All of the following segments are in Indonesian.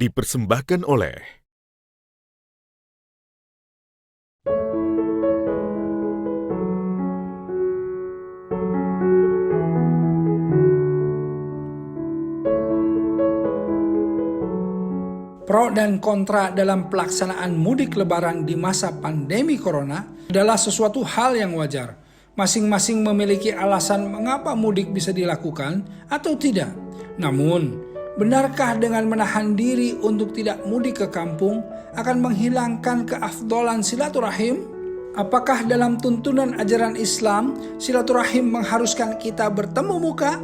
dipersembahkan oleh pro dan kontra dalam pelaksanaan mudik lebaran di masa pandemi corona adalah sesuatu hal yang wajar. Masing-masing memiliki alasan mengapa mudik bisa dilakukan atau tidak. Namun, benarkah dengan menahan diri untuk tidak mudik ke kampung akan menghilangkan keafdolan silaturahim? Apakah dalam tuntunan ajaran Islam, silaturahim mengharuskan kita bertemu muka?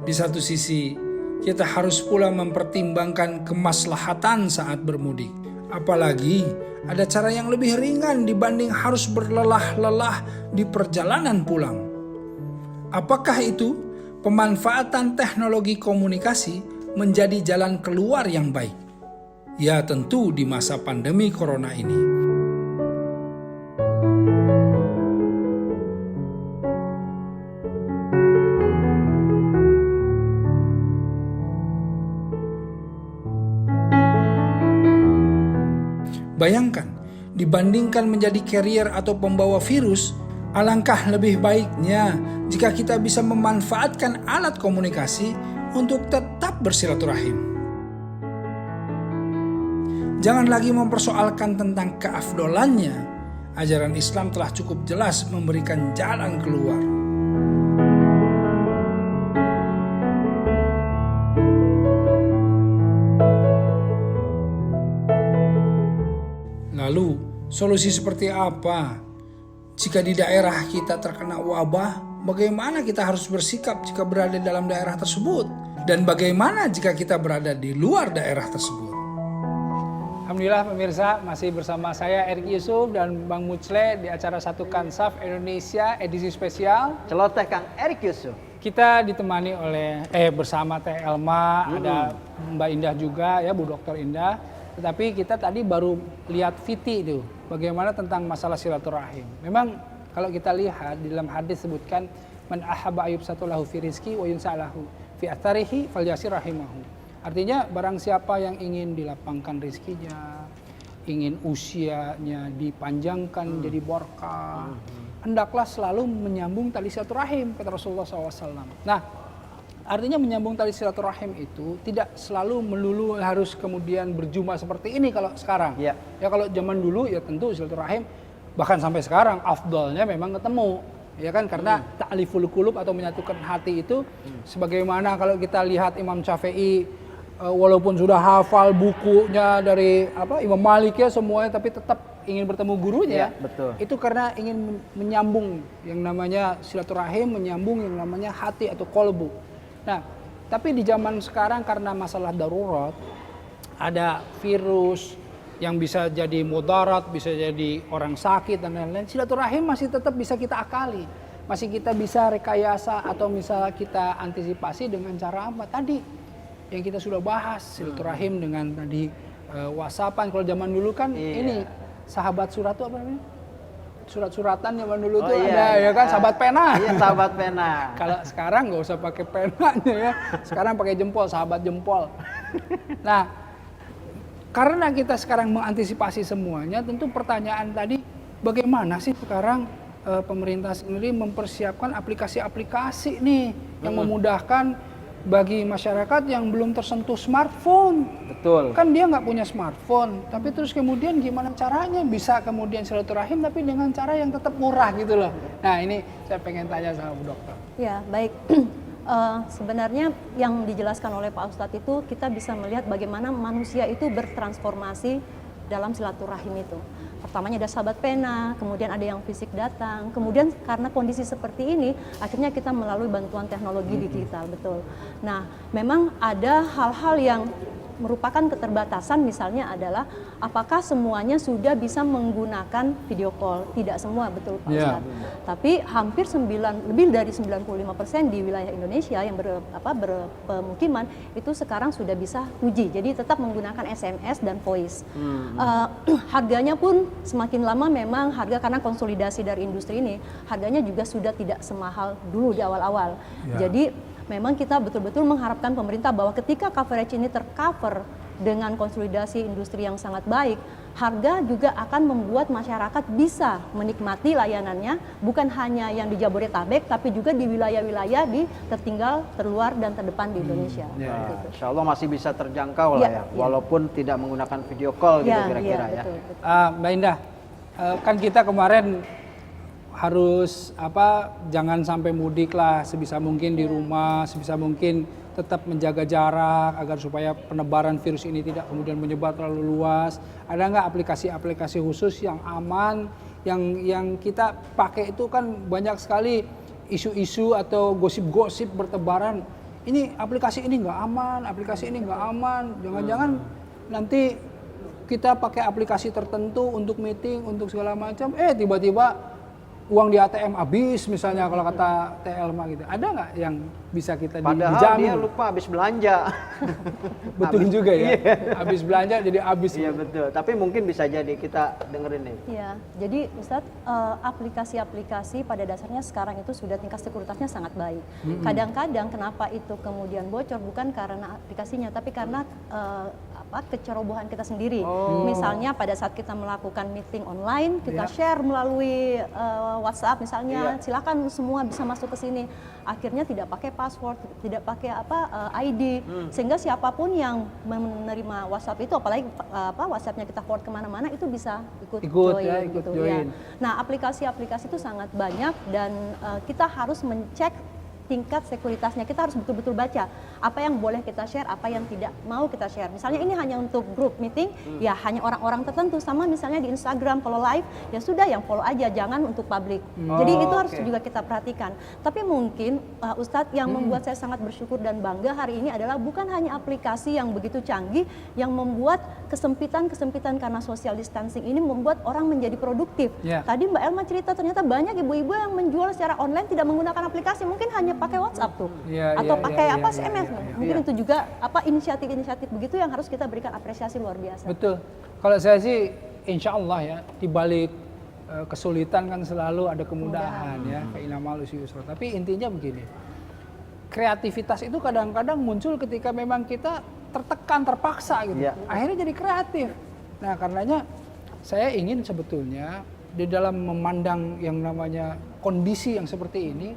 Di satu sisi, kita harus pula mempertimbangkan kemaslahatan saat bermudik. Apalagi ada cara yang lebih ringan dibanding harus berlelah-lelah di perjalanan pulang. Apakah itu? Pemanfaatan teknologi komunikasi menjadi jalan keluar yang baik. Ya tentu di masa pandemi corona ini. Bayangkan, dibandingkan menjadi carrier atau pembawa virus, alangkah lebih baiknya jika kita bisa memanfaatkan alat komunikasi untuk tetap bersilaturahim. Jangan lagi mempersoalkan tentang keafdolannya. Ajaran Islam telah cukup jelas memberikan jalan keluar. Lalu, solusi seperti apa? Jika di daerah kita terkena wabah, bagaimana kita harus bersikap jika berada dalam daerah tersebut? Dan bagaimana jika kita berada di luar daerah tersebut? Alhamdulillah pemirsa, masih bersama saya Erik Yusuf dan Bang Mucle di acara Satu Kansaf Indonesia edisi spesial Celoteh Kang Erik Yusuf. Kita ditemani oleh bersama Teh Elma, ada Mbak Indah juga ya, Bu Dokter Indah. Tetapi kita tadi baru lihat Viti itu, bagaimana tentang masalah silaturahim. Memang kalau kita lihat di dalam hadis sebutkan man ahabba ayub satulahu fi rizki wa yunsa'lahu fi atharihi falyasir rahimahu. Artinya barang siapa yang ingin dilapangkan rizkinya, ingin usianya dipanjangkan jadi berkah, hendaklah selalu menyambung tali silaturahim, kata Rasulullah SAW. Nah, artinya menyambung tali silaturahim itu tidak selalu melulu harus kemudian berjumpa seperti ini kalau sekarang. Ya kalau zaman dulu ya tentu silaturahim bahkan sampai sekarang afdalnya memang ketemu. Ya kan karena ta'liful qulub atau menyatukan hati itu sebagaimana kalau kita lihat Imam Syafi'i walaupun sudah hafal bukunya dari Imam Malik ya semuanya tapi tetap ingin bertemu gurunya. Ya, betul. Itu karena ingin menyambung yang namanya silaturahim, menyambung yang namanya hati atau kolbu. Nah, tapi di zaman sekarang karena masalah darurat, ada virus yang bisa jadi mudarat, bisa jadi orang sakit dan lain-lain, silaturahim masih tetap bisa kita akali. Masih kita bisa rekayasa atau misalnya kita antisipasi dengan cara apa? Tadi yang kita sudah bahas, silaturahim dengan tadi WhatsAppan. Kalau zaman dulu kan ini sahabat surat itu apa namanya? Surat-suratan zaman dulu tuh ada ya kan, sahabat pena. Iya, sahabat pena. Kalau sekarang nggak usah pakai penanya ya. Sekarang pakai jempol, sahabat jempol. Nah, karena kita sekarang mengantisipasi semuanya, tentu pertanyaan tadi bagaimana sih sekarang pemerintah sendiri mempersiapkan aplikasi-aplikasi nih yang memudahkan bagi masyarakat yang belum tersentuh smartphone. Betul. Kan dia nggak punya smartphone, tapi terus kemudian gimana caranya bisa kemudian silaturahim tapi dengan cara yang tetap murah gitu loh. Nah ini saya pengen tanya sama Bu Dokter. Ya baik, sebenarnya yang dijelaskan oleh Pak Ustadz itu kita bisa melihat bagaimana manusia itu bertransformasi dalam silaturahim itu. Pertamanya ada sahabat pena, kemudian ada yang fisik datang, kemudian karena kondisi seperti ini, akhirnya kita melalui bantuan teknologi digital, betul. Nah, memang ada hal-hal yang merupakan keterbatasan, misalnya adalah apakah semuanya sudah bisa menggunakan video call? Tidak semua, betul Pak Ustadz. Tapi hampir lebih dari 95% di wilayah Indonesia yang berpemukiman itu sekarang sudah bisa 2G. Jadi tetap menggunakan SMS dan voice. Harganya pun semakin lama memang karena konsolidasi dari industri ini, harganya juga sudah tidak semahal dulu di awal-awal. Jadi Memang kita betul-betul mengharapkan pemerintah bahwa ketika coverage ini tercover dengan konsolidasi industri yang sangat baik, harga juga akan membuat masyarakat bisa menikmati layanannya, bukan hanya yang di Jabodetabek, tapi juga di wilayah-wilayah di tertinggal, terluar, dan terdepan di Indonesia. Nah, insya Allah masih bisa terjangkau lah ya, walaupun tidak menggunakan video call gitu kira-kira ya. Betul, betul. Mbak Indah, kan kita kemarin harus jangan sampai mudik lah, sebisa mungkin di rumah, sebisa mungkin tetap menjaga jarak agar supaya penebaran virus ini tidak kemudian menyebar terlalu luas. Ada nggak aplikasi-aplikasi khusus yang aman, yang kita pakai itu kan banyak sekali isu-isu atau gosip-gosip bertebaran. Ini aplikasi ini nggak aman, aplikasi ini nggak aman. Jangan-jangan nanti kita pakai aplikasi tertentu untuk meeting, untuk segala macam, tiba-tiba uang di ATM habis misalnya kalau kata TLMA gitu. Ada nggak yang bisa kita Padahal dijamin? dia lupa habis belanja. Betul juga ya. Habis belanja jadi habis. Iya betul. Tapi mungkin bisa jadi kita dengerin nih. Iya, jadi Ustadz, aplikasi-aplikasi pada dasarnya sekarang itu sudah tingkat sekuritasnya sangat baik. Kadang-kadang kenapa itu kemudian bocor bukan karena aplikasinya, tapi karena kecerobohan kita sendiri. Misalnya pada saat kita melakukan meeting online, kita share melalui WhatsApp misalnya, silakan semua bisa masuk ke sini. Akhirnya tidak pakai password, tidak pakai ID, sehingga siapapun yang menerima WhatsApp itu, apalagi WhatsAppnya kita forward kemana-mana, itu bisa ikut join. Ikut gitu, join. ya. Nah, aplikasi-aplikasi itu sangat banyak dan kita harus mencek tingkat sekuritasnya. Kita harus betul-betul baca apa yang boleh kita share, apa yang tidak mau kita share. Misalnya ini hanya untuk grup meeting, ya hanya orang-orang tertentu. Sama misalnya di Instagram kalau live, ya sudah yang follow aja, jangan untuk publik. Jadi itu harus juga kita perhatikan. Tapi mungkin Ustadz, yang membuat saya sangat bersyukur dan bangga hari ini adalah bukan hanya aplikasi yang begitu canggih yang membuat kesempitan karena social distancing ini membuat orang menjadi produktif. Tadi Mbak Elma cerita ternyata banyak ibu-ibu yang menjual secara online tidak menggunakan aplikasi, mungkin hanya pakai WhatsApp tuh, atau pakai SMS. Mungkin itu juga inisiatif-inisiatif begitu yang harus kita berikan apresiasi luar biasa. Betul. Kalau saya sih, insya Allah ya, di balik kesulitan kan selalu ada kemudahan ya, fainnamal usri yusra. Tapi intinya begini, kreativitas itu kadang-kadang muncul ketika memang kita tertekan, terpaksa gitu. Akhirnya jadi kreatif. Nah, karenanya saya ingin sebetulnya di dalam memandang yang namanya kondisi yang seperti ini,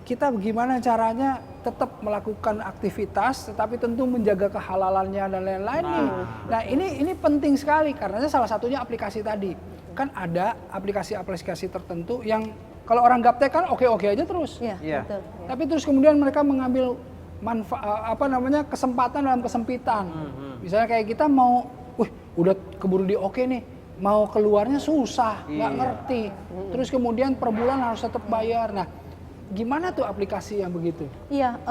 kita bagaimana caranya tetap melakukan aktivitas tetapi tentu menjaga kehalalannya dan lain-lain nih. Nah, ini penting sekali karena salah satunya aplikasi tadi. Kan ada aplikasi-aplikasi tertentu yang kalau orang gaptek kan oke-oke aja terus. Betul. Tapi terus kemudian mereka mengambil kesempatan dalam kesempitan. Misalnya kayak kita mau udah keburu di oke nih, mau keluarnya susah, nggak ngerti. Terus kemudian per bulan harus tetap bayar. Nah, gimana tuh aplikasi yang begitu? Iya,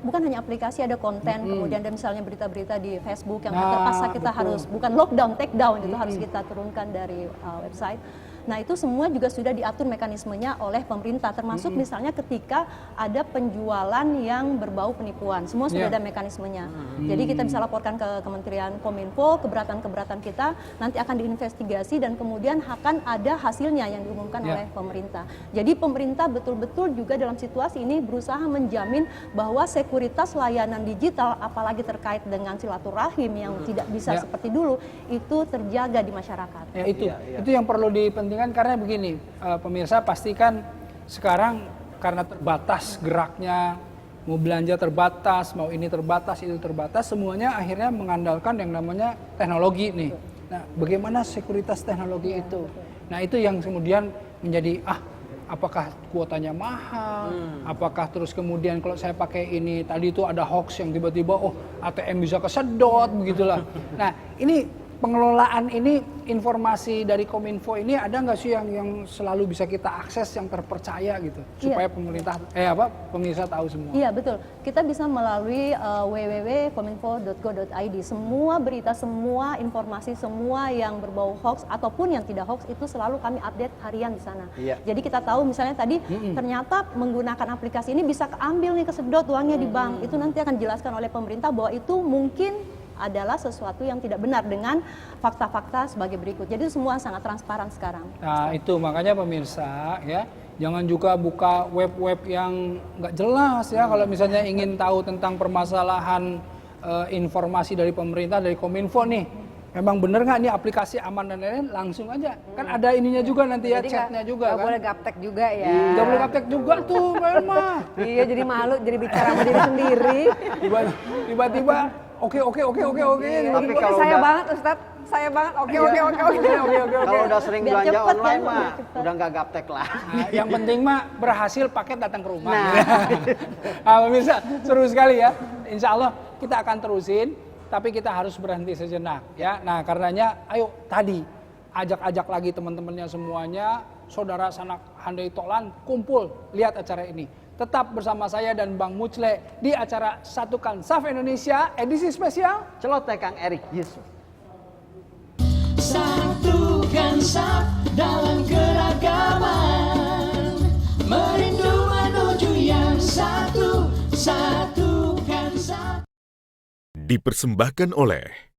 bukan hanya aplikasi, ada konten, kemudian ada misalnya berita-berita di Facebook yang terpaksa kita harus, bukan lockdown, take down, itu harus kita turunkan dari website. Nah, itu semua juga sudah diatur mekanismenya oleh pemerintah, termasuk misalnya ketika ada penjualan yang berbau penipuan, semua sudah ada mekanismenya. Jadi kita bisa laporkan ke Kementerian Kominfo, keberatan-keberatan kita nanti akan diinvestigasi dan kemudian akan ada hasilnya yang diumumkan oleh pemerintah. Jadi pemerintah betul-betul juga dalam situasi ini berusaha menjamin bahwa sekuritas layanan digital, apalagi terkait dengan silaturahim yang tidak bisa seperti dulu, itu terjaga di masyarakat. Ya, itu yang perlu dipentingkan karena begini, pemirsa pastikan sekarang karena terbatas geraknya, mau belanja terbatas, mau ini terbatas, itu terbatas, semuanya akhirnya mengandalkan yang namanya teknologi nih. Nah, bagaimana sekuritas teknologi itu? Nah, itu yang kemudian menjadi apakah kuotanya mahal, apakah terus kemudian kalau saya pakai ini tadi itu ada hoax yang tiba-tiba ATM bisa kesedot begitulah. Nah, ini pengelolaan ini, informasi dari Kominfo ini ada nggak sih yang selalu bisa kita akses, yang terpercaya gitu, supaya pemirsa tahu semua? Iya, betul. Kita bisa melalui www.kominfo.go.id. Semua berita, semua informasi, semua yang berbau hoax ataupun yang tidak hoax itu selalu kami update harian di sana. Jadi kita tahu misalnya tadi ternyata menggunakan aplikasi ini bisa keambil nih, kesedot uangnya di bank. Itu nanti akan dijelaskan oleh pemerintah bahwa itu mungkin adalah sesuatu yang tidak benar dengan fakta-fakta sebagai berikut. Jadi semua sangat transparan sekarang. Nah, itu makanya pemirsa ya, Jangan juga buka web-web yang nggak jelas ya. Kalau misalnya ingin tahu tentang permasalahan informasi dari pemerintah, dari Kominfo nih, memang bener nggak nih aplikasi aman dan lain-lain, langsung aja. Kan ada ininya juga nanti ya, Jadi chatnya juga nggak kan. boleh gaptek juga ya. Nggak boleh gaptek juga tuh, Mbak Elma. Iya, jadi malu, jadi bicara sama diri sendiri. Tiba-tiba, oke. Tapi kalau saya udah- banget Ustadz, saya banget. Oke. Kalau udah sering Biar belanja cepet online kan, mah cepet. udah nggak gaptek lah. Nah, yang penting mah berhasil paket datang ke rumah. Nah. Nah, pemirsa, seru sekali ya. Insya Allah kita akan terusin, tapi kita harus berhenti sejenak ya. Nah, karenanya ayo tadi ajak-ajak lagi teman-temannya semuanya, saudara sanak handai tolan, kumpul lihat acara ini. Tetap bersama saya dan Bang Muchle di acara Satukan Saf Indonesia edisi spesial. Celoteh Kang Erik Yusuf. Satukan saf dalam keragaman, merindu menuju yang satu, satukan saf. Dipersembahkan oleh